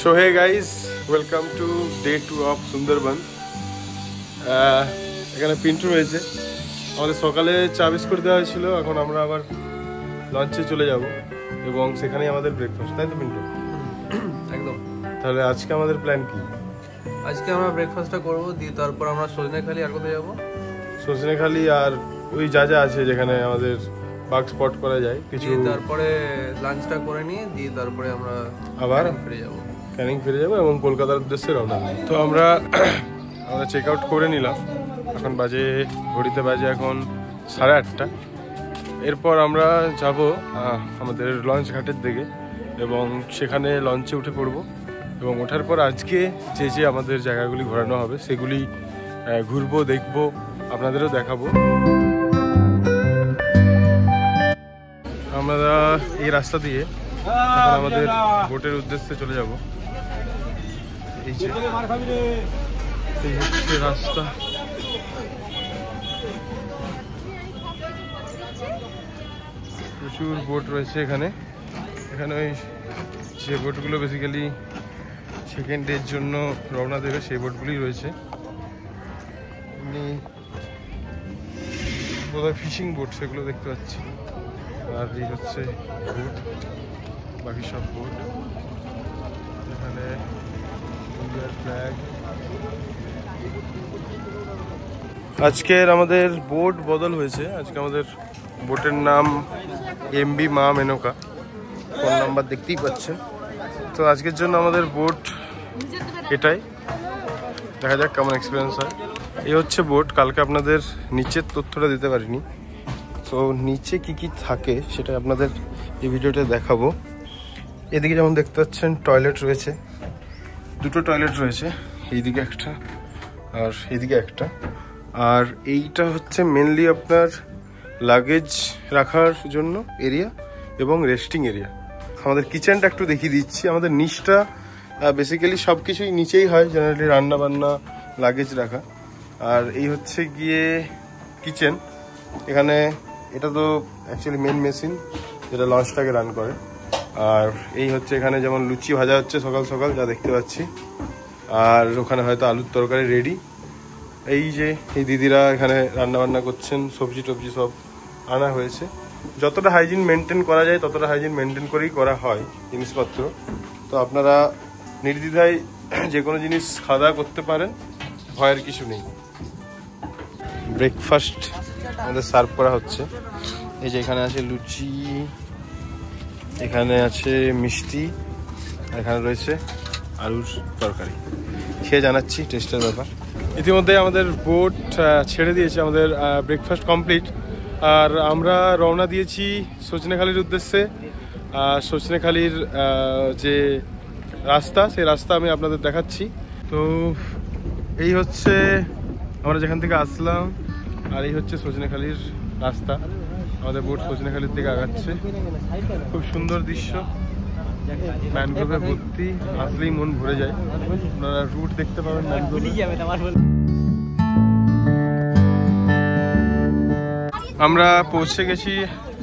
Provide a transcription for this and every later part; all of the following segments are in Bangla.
So hey guys, welcome to day 2 of Sundarban. এখানে পিন্টু রয়েছে। আমাদের সকালে চা বিস্কুট দেওয়া হয়েছিল, এখন আমরা আবার লঞ্চে চলে যাব এবং সেখানেই আমাদের ব্রেকফাস্ট, তাই তো পিন্টু? একদম। তাহলে আজকে আমাদের প্ল্যান কি? আজকে আমরা ব্রেকফাস্টটা করব, দিয়ে তারপর আমরা সজনেখালি আর কোথায় যাব? সজনেখালি আর ওই যা যা আছে যেখানে আমাদের বাগ স্পট করা যায় কিছু, তারপরে লাঞ্চটা করে নিয়ে দিয়ে তারপরে আমরা আবার ফিরে যাব, ক্যানিং ফিরে যাবো এবং কলকাতার উদ্দেশ্যে রওনা দেব। তো আমরা চেক আউট করে নিলাম, এখন ঘড়িতে বাজে এখন 8:30। এরপর আমরা যাব আমাদের লঞ্চ ঘাটের দিকে এবং সেখানে লঞ্চে উঠে পড়বো এবং ওঠার পর আজকে যে আমাদের জায়গাগুলি ঘোরানো হবে সেগুলি ঘুরবো, দেখবো, আপনাদেরও দেখাবো। আমরা এই রাস্তা দিয়ে আমাদের বোটের উদ্দেশ্যে চলে যাব। এই হচ্ছে রাস্তা। প্রচুর বোট রয়েছে এখানে। ওই যে বোটগুলো বেসিক্যালি সেকেন্ড ডের জন্য রওনা দেবে সেই বোটগুলি রয়েছে। এমনি বোধহয় ফিশিং বোট সেগুলো দেখতে পাচ্ছি। আর এই হচ্ছে বোট, বাকি সব বোট। এখানে ইন্ডিয়ার ফ্ল্যাগ। আজকের আমাদের বোট বদল হয়েছে। আজকে আমাদের বোটের নাম MV মা মেনকা, ফোন নাম্বার দেখতেই পাচ্ছেন। তো আজকের জন্য আমাদের বোট এটাই, দেখা যাক কেমন এক্সপিরিয়েন্স হয়। এই হচ্ছে বোট। কালকে আপনাদের নিচের তথ্যটা দিতে পারিনি, তো নিচে কি থাকে সেটা আপনাদের এই ভিডিওতে দেখাবো। এদিকে যেমন দেখতে পাচ্ছেন টয়লেট রয়েছে, দুটো টয়লেট রয়েছে, এইদিকে একটা আর এইদিকে একটা। আর এইটা হচ্ছে মেনলি আপনার লাগেজ রাখার জন্য এরিয়া এবং রেস্টিং এরিয়া। আমাদের কিচেনটা একটু দেখিয়ে দিচ্ছি। আমাদের নিচটা বেসিক্যালি সব কিছুই নিচেই হয়, জেনারেলি রান্না বান্না, লাগেজ রাখা। আর এই হচ্ছে গিয়ে কিচেন। এখানে এটা তো অ্যাকচুয়ালি মেন মেশিন যেটা লঞ্চটাকে রান করে। আর এই হচ্ছে এখানে যেমন লুচি ভাজা হচ্ছে সকাল সকাল, যা দেখতে পাচ্ছি। আর ওখানে হয়তো আলুর তরকারি রেডি। এই যে এই দিদিরা এখানে রান্না বান্না করছেন, সবজি টবজি সব আনা হয়েছে। যতটা হাইজিন মেনটেন করা যায় ততটা হাইজিন মেনটেন করেই করা হয় জিনিসপত্র। তো আপনারা নির্দ্বিধায় যে কোনো জিনিস খাওয়া দাওয়া করতে পারেন, ভয়ের কিছু নেই। ব্রেকফাস্ট আমাদের সার্ভ করা হচ্ছে। এই যে এখানে আছে লুচি, এখানে আছে মিষ্টি, এখানে রয়েছে আলুর তরকারি। খেয়ে জানাচ্ছি টেস্টের ব্যাপার। ইতিমধ্যে আমাদের বোট ছেড়ে দিয়েছে, আমাদের ব্রেকফাস্ট কমপ্লিট। আর আমরা রওনা দিয়েছি সজনেখালির উদ্দেশ্যে। সজনেখালির যে রাস্তা, সেই রাস্তা আমি আপনাদের দেখাচ্ছি। তো এই হচ্ছে আমরা যেখান থেকে আসলাম, আর এই হচ্ছে সজনেখালির রাস্তা। আমাদের বোট সজনেখালির দিকে আগাচ্ছে। খুব সুন্দর দৃশ্য, ম্যানগ্রোভে ভর্তি, আসলেই মন ভরে যায়। আপনারা রুট দেখতে পাবেন ম্যানগ্রোভে। আমরা পৌঁছে গেছি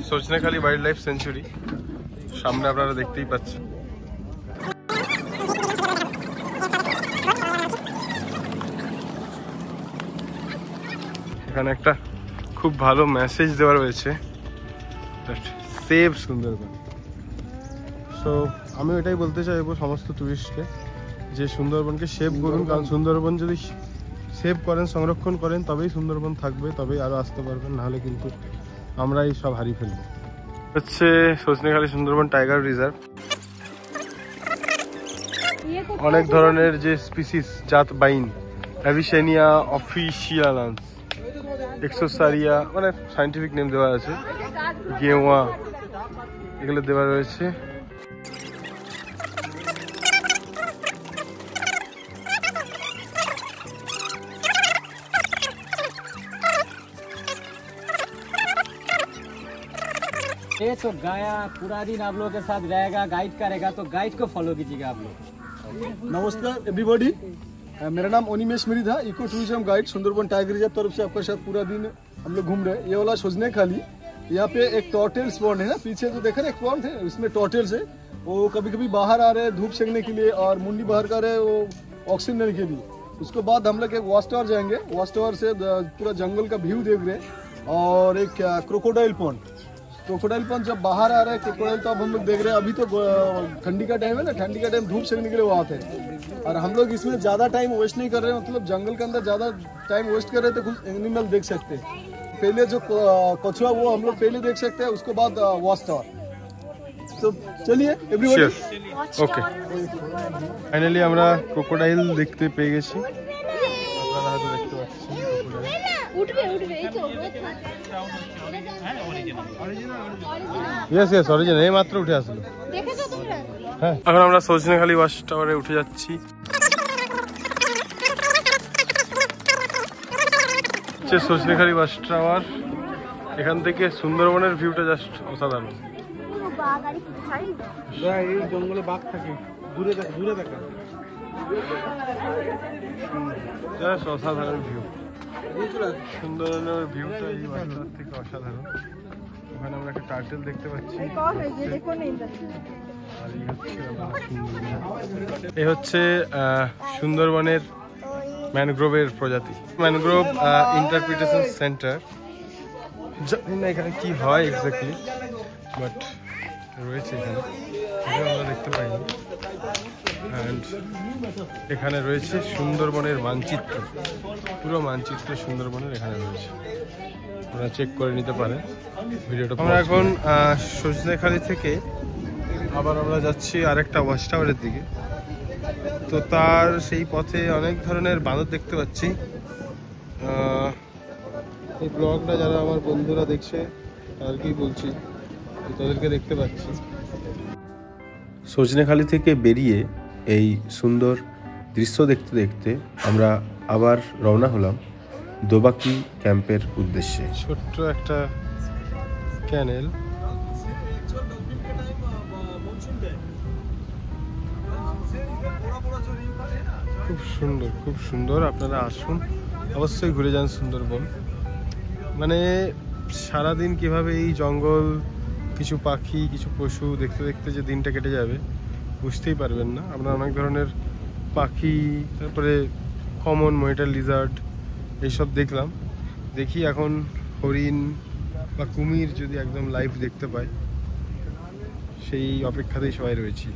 সজনেখালি ওয়াইল্ড লাইফ সেঞ্চুরি। সামনে আপনারা দেখতেই পাচ্ছেন। এখানে একটা খুব ভালো মেসেজ দেওয়া রয়েছে, সেভ সুন্দরবন। সো আমি এটাই বলতে চাইবো সমস্ত টুরিস্টকে যে সুন্দরবনকে সেভ করুন, কারণ সুন্দরবন যদি সেভ করেন, সংরক্ষণ করেন, তবেই সুন্দরবন থাকবে, তবেই আরও আসতে পারবেন, নাহলে কিন্তু আমরা এই সব হারিয়ে ফেলবো। হচ্ছে সজনেখালি সুন্দরবন টাইগার রিজার্ভ। অনেক ধরনের যে স্পিসিস, জাত বাইন, অ্যাভিসেনিয়া অফিসিয়ালান্স, এক্সোসারিয়া, মানে সাইন্টিফিক নেম দেওয়া আছে, গেওয়া, এগুলো দেওয়া রয়েছে। ये तो गाया पूरा दिन आप लोगों के साथ रहेगा, गाइड करेगा, तो गाइड को फॉलो कीजिएगा आप लोग। नमस्कार एवरीबॉडी, मेरा नाम Animesh Mridha, eco tourism guide Sundarban tiger reserve तरफ से आपका साथ पूरा दिन हम लोग घूम रहे हैं। ये वाला सजनेखाली, यहाँ पे एक टॉर्टेल्स पॉन्ड है ना, पीछे जो देखा ना एक पॉन्ड है, उसमें टॉर्टेल्स है। वो कभी कभी बाहर आ रहे हैं धूप सेकने के लिए और मुंडी बाहर कर रहे हैं वो ऑक्सीजन लेने के लिए। उसके बाद हम लोग एक वॉच टावर जाएंगे, वॉच टावर से पूरा जंगल का व्यू देख रहे हैं। और एक क्रोकोडाइल पॉन्ड जब बाहर आ रहा है क्रोकोडाइल तो अब हम लोग देख रहे हैं। अभी तो ठंडी का टाइम है ना, ठंडी का टाइम धूप सेकने के लिए वो आते हैं और हम लोग इसमें ज़्यादा टाइम वेस्ट नहीं कर रहे हैं, मतलब जंगल के अंदर ज़्यादा टाइम वेस्ट कर रहे हैं तो कुछ एनिमल देख सकते हैं। पहले जो कछुआ वो हम लोग पहले देख सकते हैं, उसके बाद वॉच टावर। तो चलिए एवरीबॉडी ওকে, ফাইনালি আমরা ক্রোকোডাইল দেখতে পেয়ে গেছি। আপনারা হয়তো দেখতে পাচ্ছেন ইয়েস অরিজিনাল, এই মাত্র উঠে আসলো। হ্যাঁ, এখন আমরা সজনেখালি ওয়াচ টাওয়ারে উঠে যাচ্ছি। সজনেখালি ওয়াচ টাওয়ার, এখান থেকে সুন্দরবনের ভিউটা জাস্ট অসাধারণ। এই জঙ্গলে বাঘ থাকে, দূরে দেখা জাস্ট অসাধারণ ভিউ। সুন্দরবনের ভিউটা এই বাচ্চার থেকে অসাধারণ। ওখানে আমরা একটা টার্টেল দেখতে পাচ্ছি। এই হচ্ছে সুন্দরবনের ম্যানগ্রোভের প্রজাতি, ম্যানগ্রোভ ইন্টারপ্রিটেশন সেন্টার। জানি না এখানে কি হয় এক্স্যাক্টলি, বাট রয়েছে এখানে, আমরা দেখতে পাইনি। অ্যান্ড এখানে রয়েছে সুন্দরবনের মানচিত্র, পুরো মানচিত্র সুন্দরবনের এখানে রয়েছে, আপনারা চেক করে নিতে পারেন ভিডিওটা। আমরা এখন সজনেখালি থেকে আবার আমরা যাচ্ছি আরেকটা ওয়াচ টাওয়ারের দিকে। তো তার সেই পথে অনেক ধরনের বাঁদর দেখতে পাচ্ছি। এই ব্লগটা যারা আমার বন্ধুরা দেখছে তাদেরকেই বলছি, তাদেরকে দেখতে পাচ্ছি। সজনেখালি থেকে বেরিয়ে এই সুন্দর দৃশ্য দেখতে দেখতে আমরা আবার রওনা হলাম দোবাকি ক্যাম্পের উদ্দেশ্যে। ছোট্ট একটা ক্যানেল, খুব সুন্দর, খুব সুন্দর। আপনারা আসুন, অবশ্যই ঘুরে যান সুন্দরবন। মানে সারাদিন কিভাবে এই জঙ্গল, কিছু পাখি, কিছু পশু দেখতে দেখতে যে দিনটা কেটে যাবে বুঝতেই পারবেন না। আমরা অনেক ধরনের পাখি, তারপরে কমন মনিটর লিজার্ড এইসব দেখলাম। দেখি এখন হরিণ বা কুমির যদি একদম লাইভ দেখতে পাই, সেই অপেক্ষাতেই সবাই রয়েছি।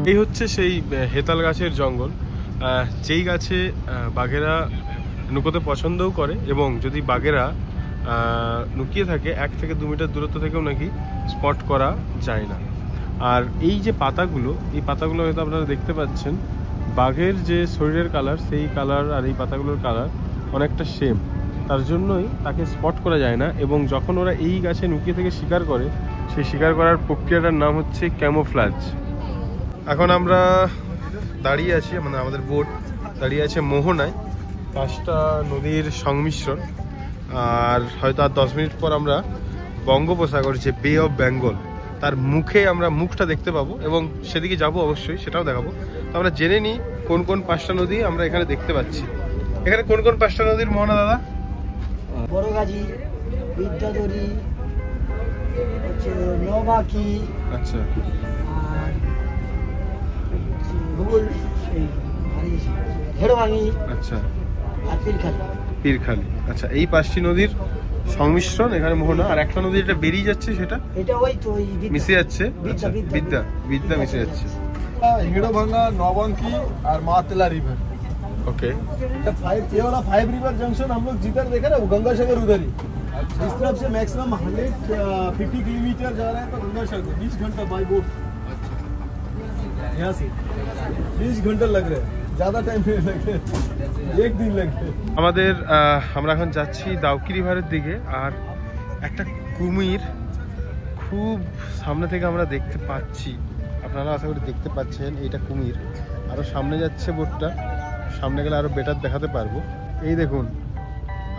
এই হচ্ছে সেই হেতাল গাছের জঙ্গল, যেই গাছে বাঘেরা নুকোতে পছন্দও করে, এবং যদি বাঘেরা লুকিয়ে থাকে 1 থেকে 2 মিটার দূরত্ব থেকেও নাকি স্পট করা যায় না। আর এই যে পাতাগুলো, এই পাতাগুলো হয়তো আপনারা দেখতে পাচ্ছেন, বাঘের যে শরীরের কালার সেই কালার আর এই পাতাগুলোর কালার অনেকটা সেম, তার জন্যই তাকে স্পট করা যায় না। এবং যখন ওরা এই গাছে লুকিয়ে থেকে শিকার করে, সেই শিকার করার প্রক্রিয়াটার নাম হচ্ছে ক্যামোফ্লাজ। এখন আমরা দাঁড়িয়ে আছি, মানে আমাদের বোট দাঁড়িয়ে আছে মোহনায়, 5টা নদীর সংমিশ্রণ। আর হয়তো আর 10 মিনিট পর আমরা বঙ্গোপসাগর, যে বে অফ বেঙ্গল, তার মুখে আমরা মুখটা দেখতে পাবো এবং সেদিকে যাব অবশ্যই, সেটাও দেখাবো। তো আমরা জেনে নিই কোন কোন 5টা নদী আমরা এখানে দেখতে পাচ্ছি। এখানে কোন কোন 5টা নদীর মোহনা দাদা? বড়গাজী, বিদ্যাধরী, নবাকি, আচ্ছা, আর ভূগোল, হেড়ভাঙি, আচ্ছা, আর পীরখালি। পীরখালি, আচ্ছা, এই 5টি নদীর সংমিশ্রণ এখানে মোহনা। আর একটা নদী যেটা বেরিয়ে যাচ্ছে সেটা এটা ওই তো ওই মিশে যাচ্ছে, আচ্ছা, বিদ্যা মিশে যাচ্ছে। হেড়ভাঙা, নবাঙ্কি और मातला रिवर। ओके, ये वाला 5 रिवर जंक्शन हम लोग जिधर देखा ना, वो गंगासागर उधर ही। इस तरफ से मैक्सिमम 150 किलोमीटर जा रहे हैं तो गंगासागर 20 घंटा बाई बोट, यहाँ से 20 घंटा लग रहे हैं, ज़्यादा टाइम नहीं लग रहे, 1 दिन लग रहे। আমাদের আমরা এখন যাচ্ছি দাউকি রিভারের দিকে। আর একটা কুমির খুব সামনে থেকে আমরা দেখতে পাচ্ছি, আপনারা আশা করি দেখতে পাচ্ছেন, এইটা কুমির। আরও সামনে যাচ্ছে বোটটা, সামনে গেলে আরও বেটার দেখাতে পারবো। এই দেখুন,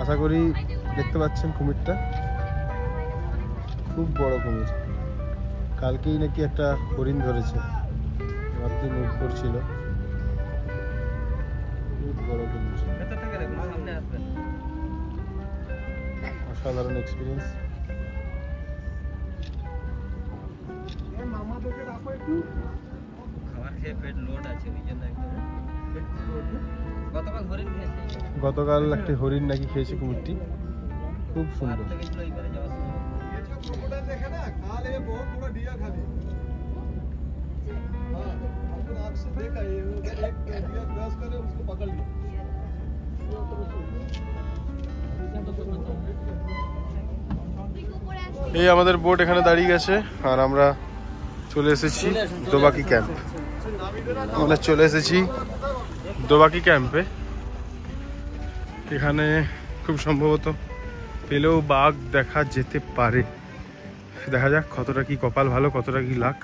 আশা করি দেখতে পাচ্ছেন কুমিরটা, খুব বড় কুমির। কালকেই নাকি একটা হরিণ ধরেছে, রাত্রি মুখ করছিল, খুব বড় কুমির। অসাধারণ এক্সপিরিয়েন্স। গতকাল একটি হরিণ নাকি খেয়েছে কুমিরটি, খুব সুন্দর। এই আমাদের বোট এখানে দাঁড়িয়ে গেছে আর আমরা চলে এসেছি দোবাকি ক্যাম্প। আমরা চলে এসেছি দোবাকি ক্যাম্পে। এখানে খুব সম্ভবত পেলেও বাঘ দেখা যেতে পারে, দেখা যাক কতটা কি কপাল ভালো, কতটা কি লাক।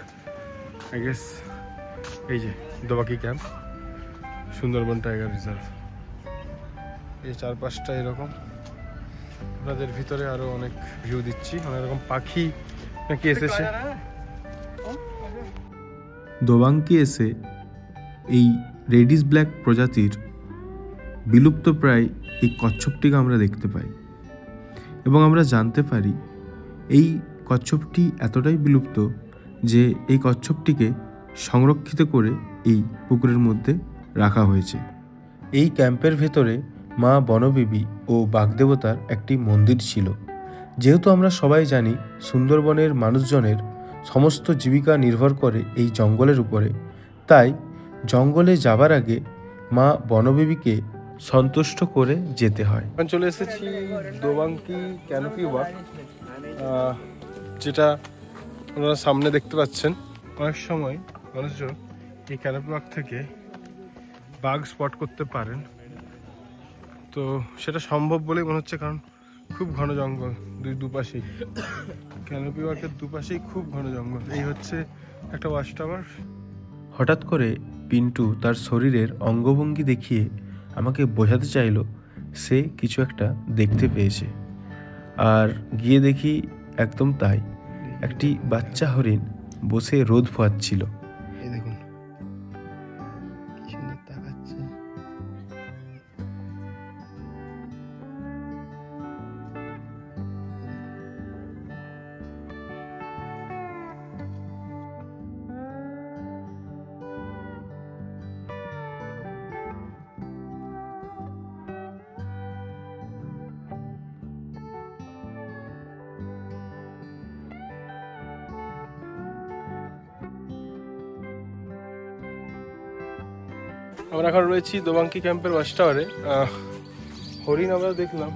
আই গেস এই যে দোবাকি ক্যাম্প, সুন্দরবন টাইগার রিজার্ভ। এই চারপাশটা এরকম, আপনাদের ভিতরে আরো অনেক ভিউ দিচ্ছি, অনেক রকম পাখি নাকি এসেছে। দোবাঙ্কি এসে এই রেডিস ব্ল্যাক প্রজাতির বিলুপ্ত প্রায় এই কচ্ছপটিকে আমরা দেখতে পাই এবং আমরা জানতে পারি এই কচ্ছপটি এতটাই বিলুপ্ত যে এই কচ্ছপটিকে সংরক্ষিত করে এই পুকুরের মধ্যে রাখা হয়েছে। এই ক্যাম্পের ভেতরে মা বনবিবি ও বাগদেবতার একটি মন্দির ছিল। যেহেতু আমরা সবাই জানি সুন্দরবনের মানুষজনের সমস্ত জীবিকা নির্ভর করে এই জঙ্গলের উপরে, তাই জঙ্গলে যাবার আগে মা বনবিবিকে সন্তুষ্ট করে যেতে হয়। এখন চলে এসেছি দোবাঙ্কি ক্যানোপি ওয়াক, যেটা আপনারা সামনে দেখতে পাচ্ছেন। অনেক সময় মানুষজন এই ক্যানোপি ওয়াক থেকে বাঘ স্পট করতে পারেন, তো সেটা সম্ভব বলেই মনে হচ্ছে, কারণ খুব ঘন জঙ্গল দুপাশেই। ক্যানোপি ওয়াকের দুপাশেই খুব ঘন জঙ্গল। এই হচ্ছে একটা ওয়াচ টাওয়ার। হঠাৎ করে পিন্টু তার শরীরের অঙ্গভঙ্গি দেখিয়ে আমাকে বোঝাতে চাইল সে কিছু একটা দেখতে পেয়েছে, আর গিয়ে দেখি একদম তাই, একটি বাচ্চা হরিণ বসে রোদ পোহাচ্ছিল। এই দেখুন কি সুন্দর তাকাচ্ছে। আমরা এখন রয়েছি দোবাঙ্কি ক্যাম্পের ওয়াচ টাওয়ারে। হরিণ আমরা দেখলাম,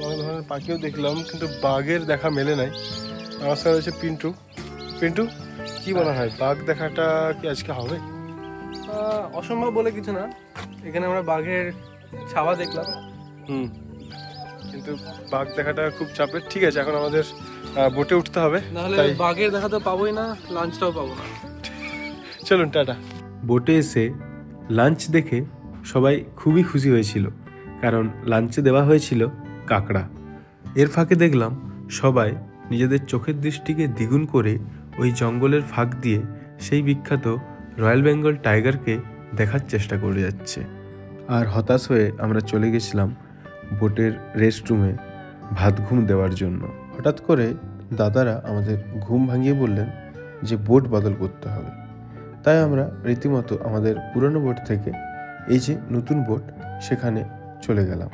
অনেক ধরনের পাখিও দেখলাম, কিন্তু বাঘের দেখা মেলে নাই। আমার সাথে রয়েছে পিন্টু। পিন্টু, কি মনে হয় বাঘ দেখাটা কি আজকে হবে? অসম্ভব বলে কিছু না, এখানে আমরা বাঘের ছাওয়া দেখলাম। কিন্তু বাঘ দেখাটা খুব চাপের। ঠিক আছে, এখন আমাদের বোটে উঠতে হবে, নাহলে বাঘের দেখা তো পাবোই না, লাঞ্চটাও পাবো না। চলুন টাটা। বোটে এসে লাঞ্চ দেখে সবাই খুবই খুশি হয়েছিল, কারণ লাঞ্চে দেওয়া হয়েছিল কাঁকড়া। এর ফাঁকে দেখলাম সবাই নিজেদের চোখের দৃষ্টিকে দ্বিগুণ করে ওই জঙ্গলের ফাঁক দিয়ে সেই বিখ্যাত রয়্যাল বেঙ্গল টাইগারকে দেখার চেষ্টা করে যাচ্ছে। আর হতাশ হয়ে আমরা চলে গেছিলাম বোটের রেস্টরুমে ভাত ঘুম দেওয়ার জন্য। হঠাৎ করে দাদারা আমাদের ঘুম ভাঙিয়ে বললেন যে বোট বদল করতে হবে। তাই আমরা রীতিমতো আমাদের পুরনো বোট থেকে এই যে নতুন বোট সেখানে চলে গেলাম।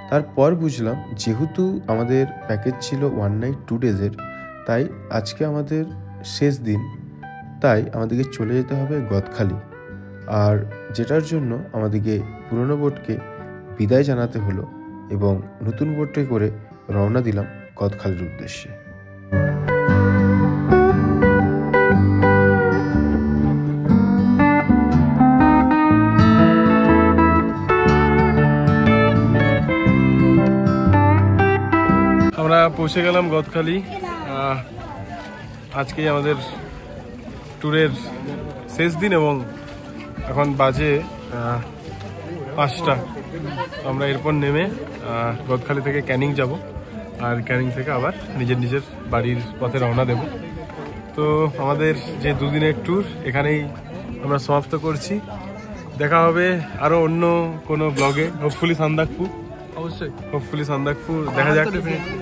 তারপর বুঝলাম যেহেতু আমাদের প্যাকেজ ছিল 1 নাইট 2 ডেজের, তাই আজকে আমাদের শেষ দিন, তাই আমাদেরকে চলে যেতে হবে গদখালি। আর যেটার জন্য আমাদেরকে পুরনো বোটকে বিদায় জানাতে হলো এবং নতুন বোটে করে রওনা দিলাম গদখালির উদ্দেশ্যে। আমরা পৌঁছে গেলাম গদখালি। আজকেই আমাদের ট্যুরের শেষ দিন এবং এখন বাজে 5টা। আমরা এরপর নেমে গদখালি থেকে ক্যানিং যাব, আর ক্যানিং থেকে আবার নিজের বাড়ির পথে রওনা দেব। তো আমাদের যে 2 দিনের ট্যুর এখানেই আমরা সমাপ্ত করছি। দেখা হবে আরও অন্য কোনো ব্লগে, হোপফুলি সান্দাকফু। অবশ্যই। হোপফুলি সান্দাকফু দেখা যাক।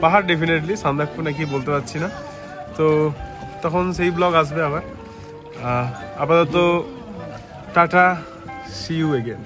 পাহাড় ডেফিনেটলি, সান্দাকফু নাকি বলতে পারছি না। তো তখন সেই ব্লগ আসবে আবার। আপাতত টাটা, সি ইউ এগেন।